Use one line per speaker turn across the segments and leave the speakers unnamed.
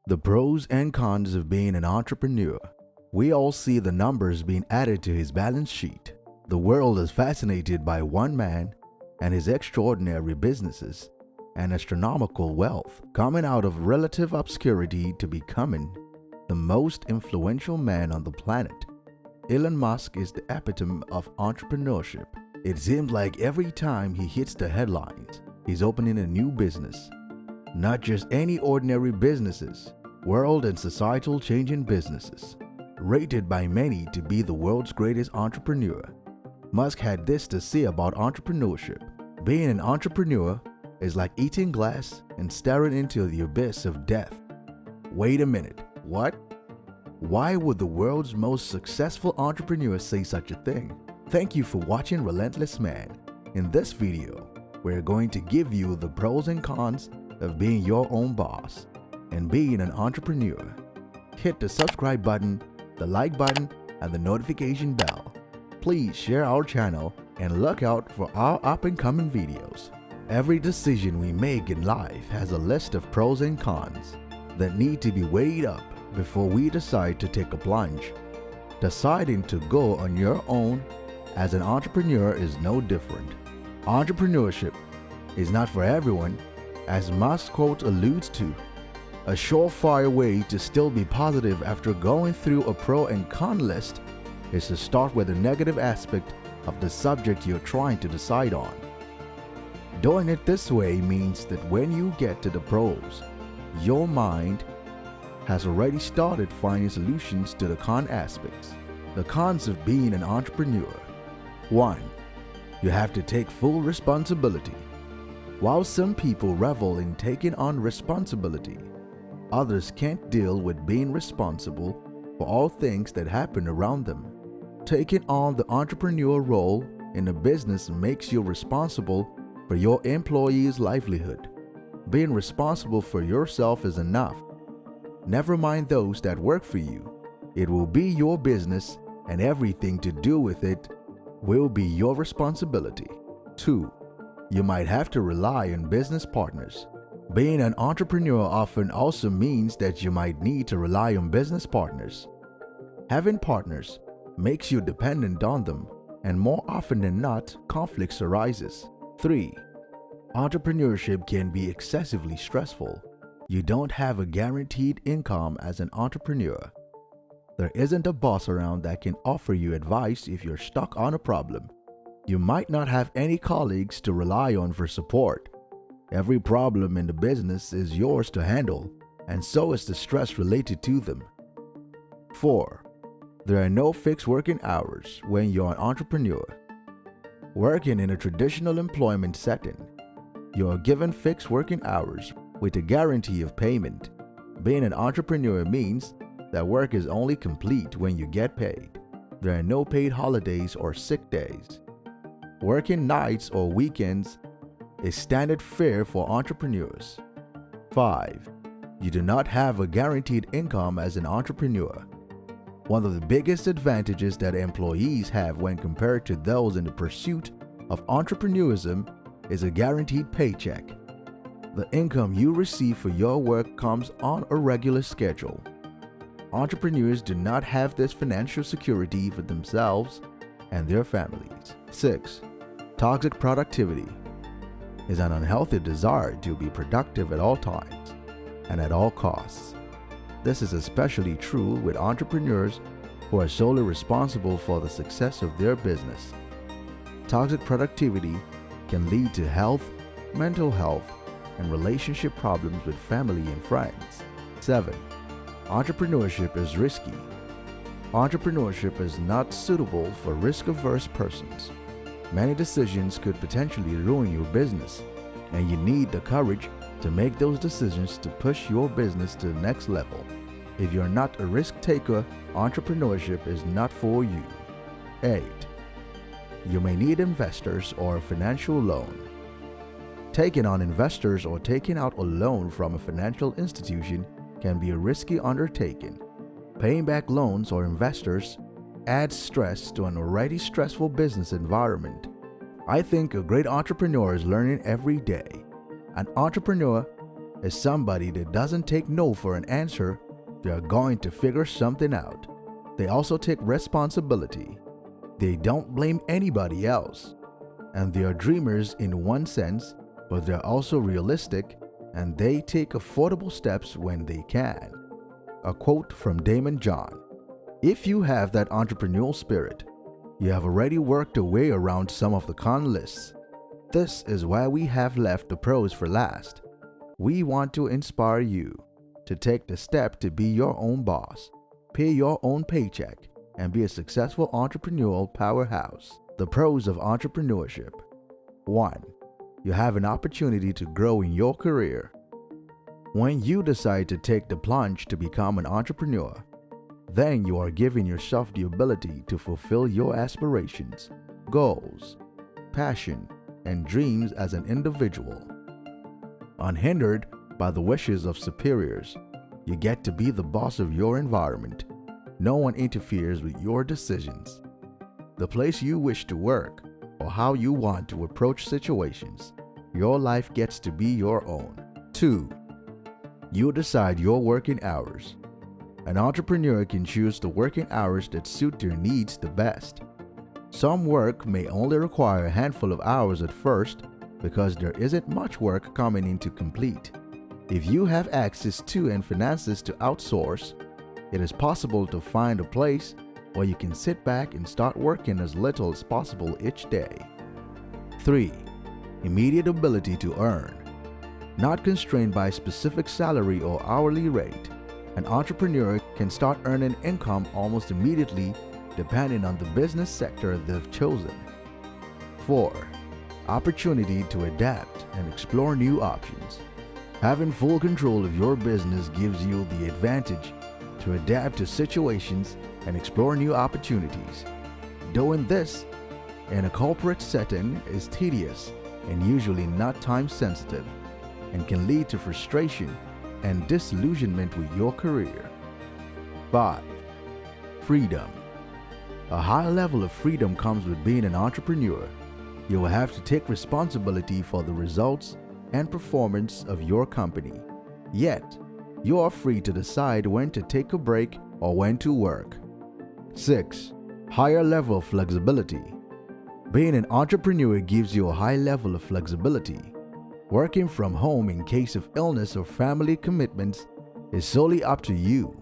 The pros and cons of being an entrepreneur. We all see the numbers being added to his balance sheet. The world is fascinated by one man and his extraordinary businesses and astronomical wealth, coming out of relative obscurity to becoming the most influential man on the planet. Elon Musk is the epitome of entrepreneurship. It seems like every time he hits the headlines, he's opening a new business. Not just any ordinary businesses, world and societal changing businesses. Rated by many to be the world's greatest entrepreneur, Musk had this to say about entrepreneurship. Being an entrepreneur is like eating glass and staring into the abyss of death. Wait a minute, what? Why would the world's most successful entrepreneur say such a thing? Thank you for watching Relentless Man. In this video, we're going to give you the pros and cons of being your own boss and being an entrepreneur. Hit the subscribe button, the like button, and the notification bell. Please share our channel and look out for our up-and-coming videos. Every decision we make in life has a list of pros and cons that need to be weighed up before we decide to take a plunge. Deciding to go on your own as an entrepreneur is no different. Entrepreneurship is not for everyone, as Musk's quote alludes to. A surefire way to still be positive after going through a pro and con list is to start with the negative aspect of the subject you're trying to decide on. Doing it this way means that when you get to the pros, your mind has already started finding solutions to the con aspects. The cons of being an entrepreneur. 1. You have to take full responsibility. While some people revel in taking on responsibility, others can't deal with being responsible for all things that happen around them. Taking on the entrepreneurial role in a business makes you responsible for your employees' livelihood. Being responsible for yourself is enough. Never mind those that work for you. It will be your business, and everything to do with it will be your responsibility. 2. You might have to rely on business partners. Being an entrepreneur often also means that you might need to rely on business partners. Having partners makes you dependent on them, and more often than not, conflicts arises. 3. Entrepreneurship can be excessively stressful. You don't have a guaranteed income as an entrepreneur. There isn't a boss around that can offer you advice if you're stuck on a problem. You might not have any colleagues to rely on for support. Every problem in the business is yours to handle, and so is the stress related to them. 4. There are no fixed working hours when you're an entrepreneur. Working in a traditional employment setting, you are given fixed working hours with a guarantee of payment. Being an entrepreneur means that work is only complete when you get paid. There are no paid holidays or sick days. Working nights or weekends is standard fare for entrepreneurs. 5. You do not have a guaranteed income as an entrepreneur. One of the biggest advantages that employees have when compared to those in the pursuit of entrepreneurism is a guaranteed paycheck. The income you receive for your work comes on a regular schedule. Entrepreneurs do not have this financial security for themselves and their families. 6. Toxic productivity is an unhealthy desire to be productive at all times and at all costs. This is especially true with entrepreneurs who are solely responsible for the success of their business. Toxic productivity can lead to health, mental health, and relationship problems with family and friends. 7. Entrepreneurship is risky. Entrepreneurship is not suitable for risk-averse persons. Many decisions could potentially ruin your business, and you need the courage to make those decisions to push your business to the next level. If you're not a risk taker, entrepreneurship is not for you. 8. You may need investors or a financial loan. Taking on investors or taking out a loan from a financial institution can be a risky undertaking. Paying back loans or investors adds stress to an already stressful business environment. I think a great entrepreneur is learning every day. An entrepreneur is somebody that doesn't take no for an answer. They are going to figure something out. They also take responsibility. They don't blame anybody else. And they are dreamers in one sense, but they're also realistic, and they take affordable steps when they can. A quote from Damon John: "If you have that entrepreneurial spirit, you have already worked your way around some of the con lists. This is why we have left the pros for last. We want to inspire you to take the step to be your own boss, pay your own paycheck, and be a successful entrepreneurial powerhouse." The pros of entrepreneurship. 1. You have an opportunity to grow in your career. When you decide to take the plunge to become an entrepreneur, then you are giving yourself the ability to fulfill your aspirations, goals, passion, and dreams as an individual. Unhindered by the wishes of superiors, you get to be the boss of your environment. No one interferes with your decisions, the place you wish to work, or how you want to approach situations. Your life gets to be your own. 2. You decide your working hours. An entrepreneur can choose the working hours that suit their needs the best. Some work may only require a handful of hours at first because there isn't much work coming in to complete. If you have access to and finances to outsource, it is possible to find a place where you can sit back and start working as little as possible each day. 3. Immediate ability to earn. Not constrained by a specific salary or hourly rate, an entrepreneur can start earning income almost immediately depending on the business sector they've chosen. 4. Opportunity to adapt and explore new options. Having full control of your business gives you the advantage to adapt to situations and explore new opportunities. Doing this in a corporate setting is tedious and usually not time sensitive, and can lead to frustration and disillusionment with your career. 5. Freedom. A high level of freedom comes with being an entrepreneur. You will have to take responsibility for the results and performance of your company. Yet, you are free to decide when to take a break or when to work. 6. Higher level of flexibility. Being an entrepreneur gives you a high level of flexibility. Working from home in case of illness or family commitments is solely up to you.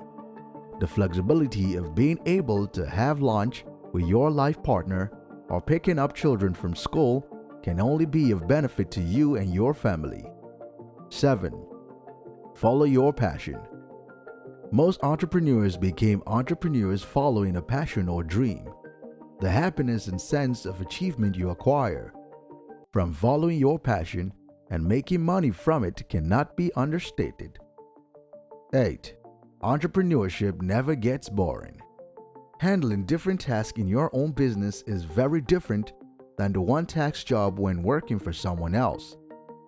The flexibility of being able to have lunch with your life partner or picking up children from school can only be of benefit to you and your family. 7. Follow your passion. Most entrepreneurs became entrepreneurs following a passion or dream. The happiness and sense of achievement you acquire from following your passion and making money from it cannot be understated. 8. Entrepreneurship never gets boring. Handling different tasks in your own business is very different than the one-task job when working for someone else.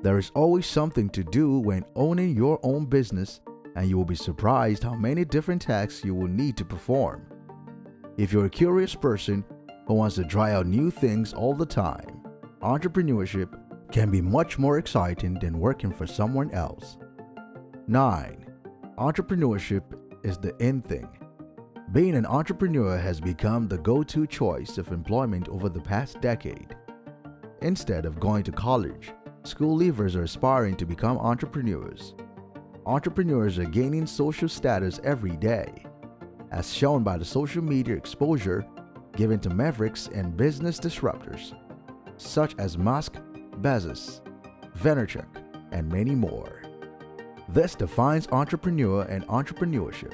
There is always something to do when owning your own business, and you will be surprised how many different tasks you will need to perform. If you're a curious person who wants to try out new things all the time, entrepreneurship can be much more exciting than working for someone else. 9. Entrepreneurship is the in thing. Being an entrepreneur has become the go-to choice of employment over the past decade. Instead of going to college, school leavers are aspiring to become entrepreneurs. Entrepreneurs are gaining social status every day, as shown by the social media exposure given to mavericks and business disruptors, such as Musk, Bezos, Vaynerchuk, and many more. This defines entrepreneur and entrepreneurship.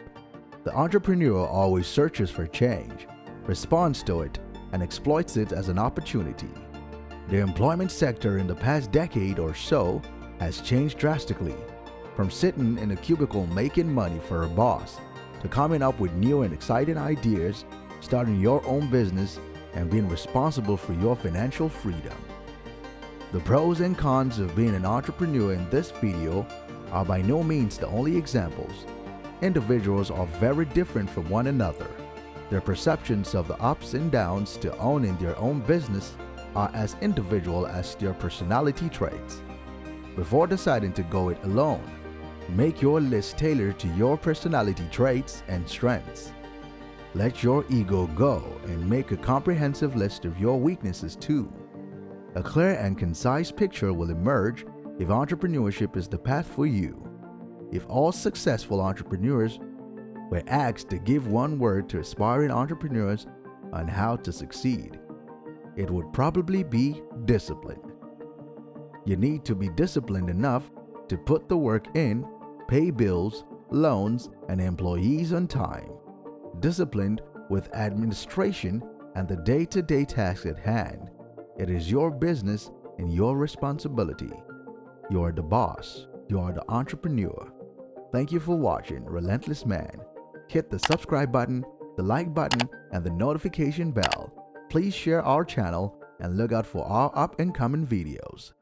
The entrepreneur always searches for change, responds to it, and exploits it as an opportunity. The employment sector in the past decade or so has changed drastically, from sitting in a cubicle making money for a boss to coming up with new and exciting ideas, starting your own business, and being responsible for your financial freedom. The pros and cons of being an entrepreneur in this video are by no means the only examples. Individuals are very different from one another. Their perceptions of the ups and downs to owning their own business are as individual as their personality traits. Before deciding to go it alone, Make your list tailored to your personality traits and strengths. Let your ego go and make a comprehensive list of your weaknesses too. A clear and concise picture will emerge if entrepreneurship is the path for you. If all successful entrepreneurs were asked to give one word to aspiring entrepreneurs on how to succeed, it would probably be discipline. You need to be disciplined enough to put the work in, pay bills, loans, and employees on time. Disciplined with administration and the day-to-day tasks at hand. It is your business and your responsibility. You are the boss. You are the entrepreneur. Thank you for watching Relentless Man. Hit the subscribe button, the like button, and the notification bell. Please share our channel and look out for our up-and-coming videos.